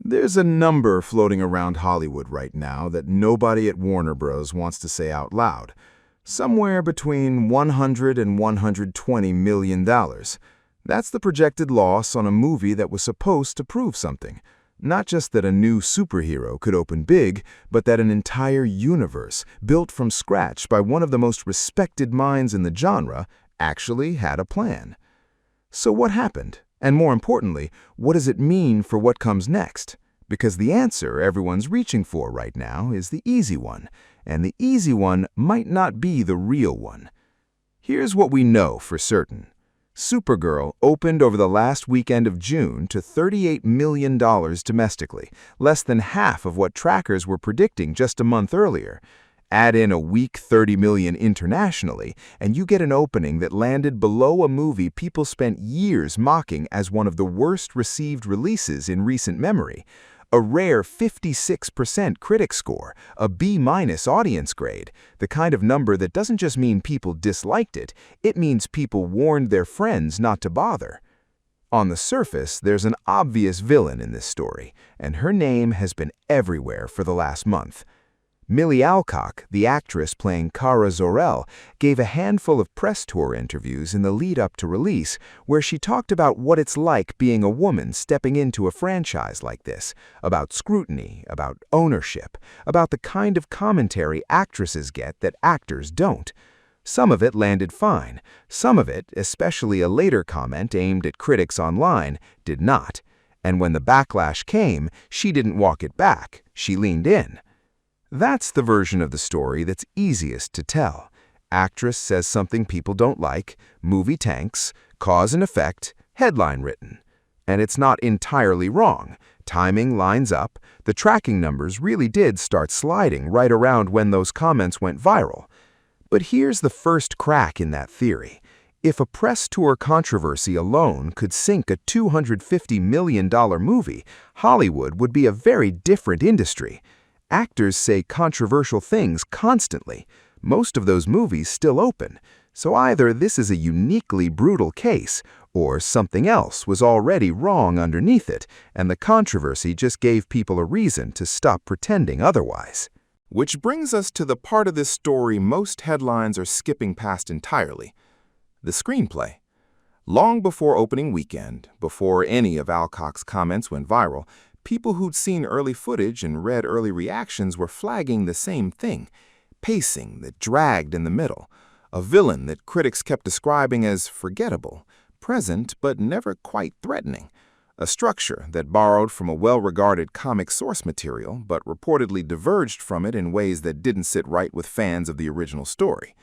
There's a number floating around Hollywood right now that nobody at Warner Bros. Wants to say out loud. Somewhere between $100 and $120 million. That's the projected loss on a movie that was supposed to prove something. Not just that a new superhero could open big, but that an entire universe, built from scratch by one of the most respected minds in the genre, actually had a plan. So what happened? And more importantly, what does it mean for what comes next? Because the answer everyone's reaching for right now is the easy one, and the easy one might not be the real one. Here's what we know for certain. Supergirl opened over the last weekend of June to $38 million domestically, less than half of what trackers were predicting just a month earlier. Add in a weak $30 million internationally, and you get an opening that landed below a movie people spent years mocking as one of the worst received releases in recent memory. A rare 56% critic score, a B- audience grade, the kind of number that doesn't just mean people disliked it, it means people warned their friends not to bother. On the surface, there's an obvious villain in this story, and her name has been everywhere for the last month. Millie Alcock, the actress playing Kara Zor-El, gave a handful of press tour interviews in the lead-up to release where she talked about what it's like being a woman stepping into a franchise like this, about scrutiny, about ownership, about the kind of commentary actresses get that actors don't. Some of it landed fine. Some of it, especially a later comment aimed at critics online, did not. And when the backlash came, she didn't walk it back. She leaned in. That's the version of the story that's easiest to tell. Actress says something people don't like, movie tanks, cause and effect, headline written. And it's not entirely wrong. Timing lines up. The tracking numbers really did start sliding right around when those comments went viral. But here's the first crack in that theory. If a press tour controversy alone could sink a $250 million movie, Hollywood would be a very different industry. Actors say controversial things constantly. Most of those movies still open. So either this is a uniquely brutal case, or something else was already wrong underneath it, and the controversy just gave people a reason to stop pretending otherwise. Which brings us to the part of this story most headlines are skipping past entirely: the screenplay. Long before opening weekend, before any of Alcock's comments went viral, people who'd seen early footage and read early reactions were flagging the same thing: pacing that dragged in the middle, a villain that critics kept describing as forgettable, present but never quite threatening, a structure that borrowed from a well-regarded comic source material but reportedly diverged from it in ways that didn't sit right with fans of the original story.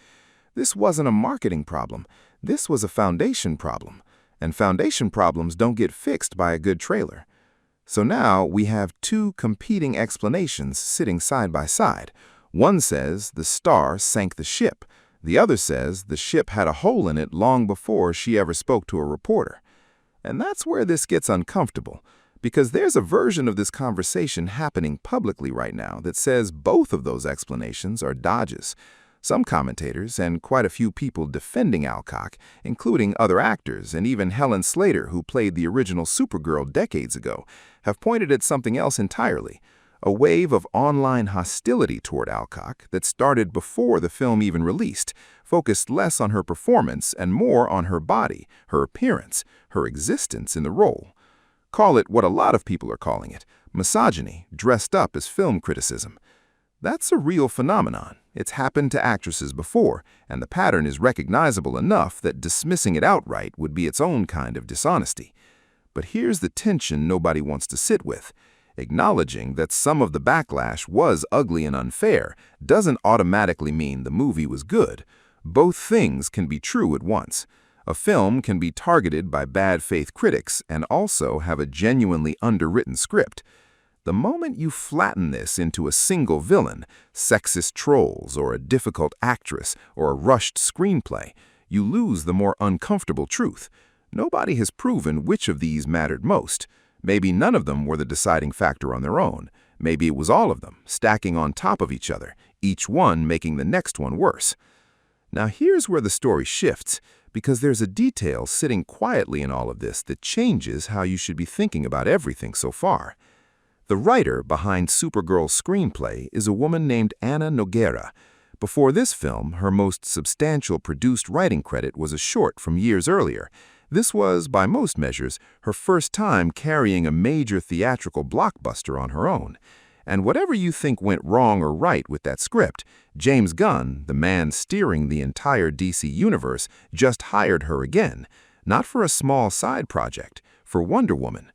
This wasn't a marketing problem. This was a foundation problem, and foundation problems don't get fixed by a good trailer. So now we have two competing explanations sitting side by side. One says the star sank the ship. The other says the ship had a hole in it long before she ever spoke to a reporter. And that's where this gets uncomfortable, because there's a version of this conversation happening publicly right now that says both of those explanations are dodges. Some commentators, and quite a few people defending Alcock, including other actors and even Helen Slater, who played the original Supergirl decades ago, have pointed at something else entirely: a wave of online hostility toward Alcock that started before the film even released, focused less on her performance and more on her body, her appearance, her existence in the role. Call it what a lot of people are calling it: misogyny dressed up as film criticism. That's a real phenomenon. It's happened to actresses before, and the pattern is recognizable enough that dismissing it outright would be its own kind of dishonesty. But here's the tension nobody wants to sit with. Acknowledging that some of the backlash was ugly and unfair doesn't automatically mean the movie was good. Both things can be true at once. A film can be targeted by bad faith critics and also have a genuinely underwritten script. The moment you flatten this into a single villain, sexist trolls, or a difficult actress, or a rushed screenplay, you lose the more uncomfortable truth. Nobody has proven which of these mattered most. Maybe none of them were the deciding factor on their own. Maybe it was all of them, stacking on top of each other, each one making the next one worse. Now here's where the story shifts, because there's a detail sitting quietly in all of this that changes how you should be thinking about everything so far. The writer behind Supergirl's screenplay is a woman named Anna Nogueira. Before this film, her most substantial produced writing credit was a short from years earlier. This was, by most measures, her first time carrying a major theatrical blockbuster on her own. And whatever you think went wrong or right with that script, James Gunn, the man steering the entire DC universe, just hired her again, not for a small side project, for Wonder Woman.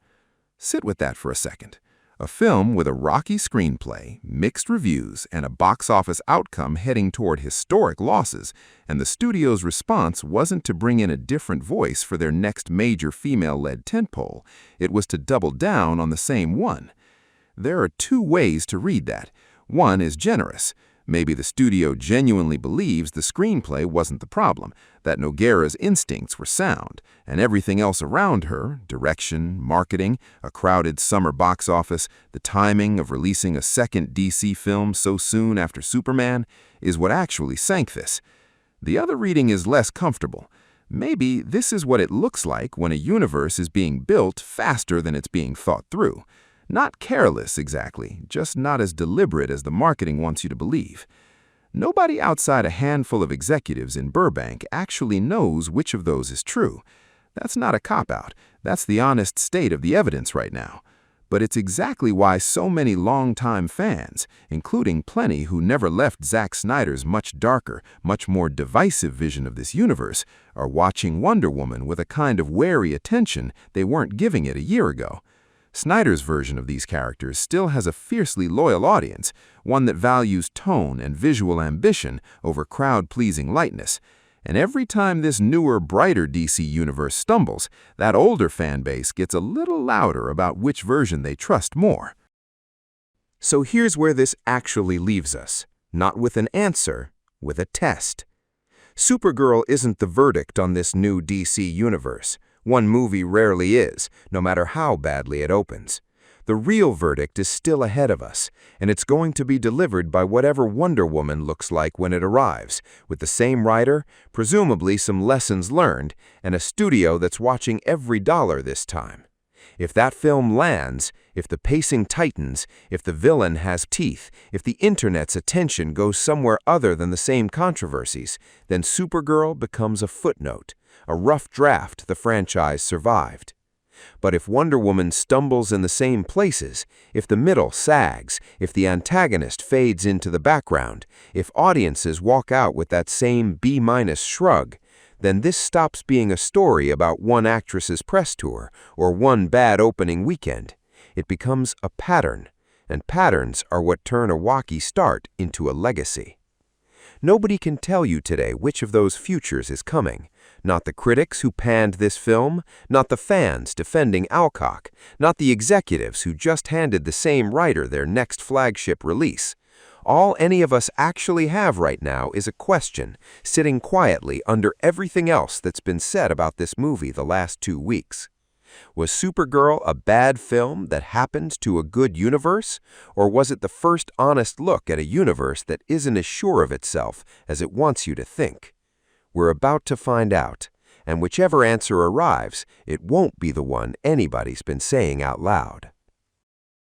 Sit with that for a second. A film with a rocky screenplay, mixed reviews, and a box office outcome heading toward historic losses, and the studio's response wasn't to bring in a different voice for their next major female-led tentpole. It was to double down on the same one. There are two ways to read that. One is generous. Maybe the studio genuinely believes the screenplay wasn't the problem, that Nogueira's instincts were sound, and everything else around her, direction, marketing, a crowded summer box office, the timing of releasing a second DC film so soon after Superman, is what actually sank this. The other reading is less comfortable. Maybe this is what it looks like when a universe is being built faster than it's being thought through. Not careless, exactly, just not as deliberate as the marketing wants you to believe. Nobody outside a handful of executives in Burbank actually knows which of those is true. That's not a cop-out. That's the honest state of the evidence right now. But it's exactly why so many longtime fans, including plenty who never left Zack Snyder's much darker, much more divisive vision of this universe, are watching Wonder Woman with a kind of wary attention they weren't giving it a year ago. Snyder's version of these characters still has a fiercely loyal audience, one that values tone and visual ambition over crowd-pleasing lightness. And every time this newer, brighter DC universe stumbles, that older fan base gets a little louder about which version they trust more. So here's where this actually leaves us. Not with an answer, with a test. Supergirl isn't the verdict on this new DC universe. One movie rarely is, no matter how badly it opens. The real verdict is still ahead of us, and it's going to be delivered by whatever Wonder Woman looks like when it arrives, with the same writer, presumably some lessons learned, and a studio that's watching every dollar this time. If that film lands, if the pacing tightens, if the villain has teeth, if the internet's attention goes somewhere other than the same controversies, then Supergirl becomes a footnote, a rough draft the franchise survived. But if Wonder Woman stumbles in the same places, if the middle sags, if the antagonist fades into the background, if audiences walk out with that same B- shrug, then this stops being a story about one actress's press tour or one bad opening weekend. It becomes a pattern, and patterns are what turn a wacky start into a legacy. Nobody can tell you today which of those futures is coming. Not the critics who panned this film, not the fans defending Alcock, not the executives who just handed the same writer their next flagship release. All any of us actually have right now is a question, sitting quietly under everything else that's been said about this movie the last 2 weeks. Was Supergirl a bad film that happened to a good universe? Or was it the first honest look at a universe that isn't as sure of itself as it wants you to think? We're about to find out, and whichever answer arrives, it won't be the one anybody's been saying out loud.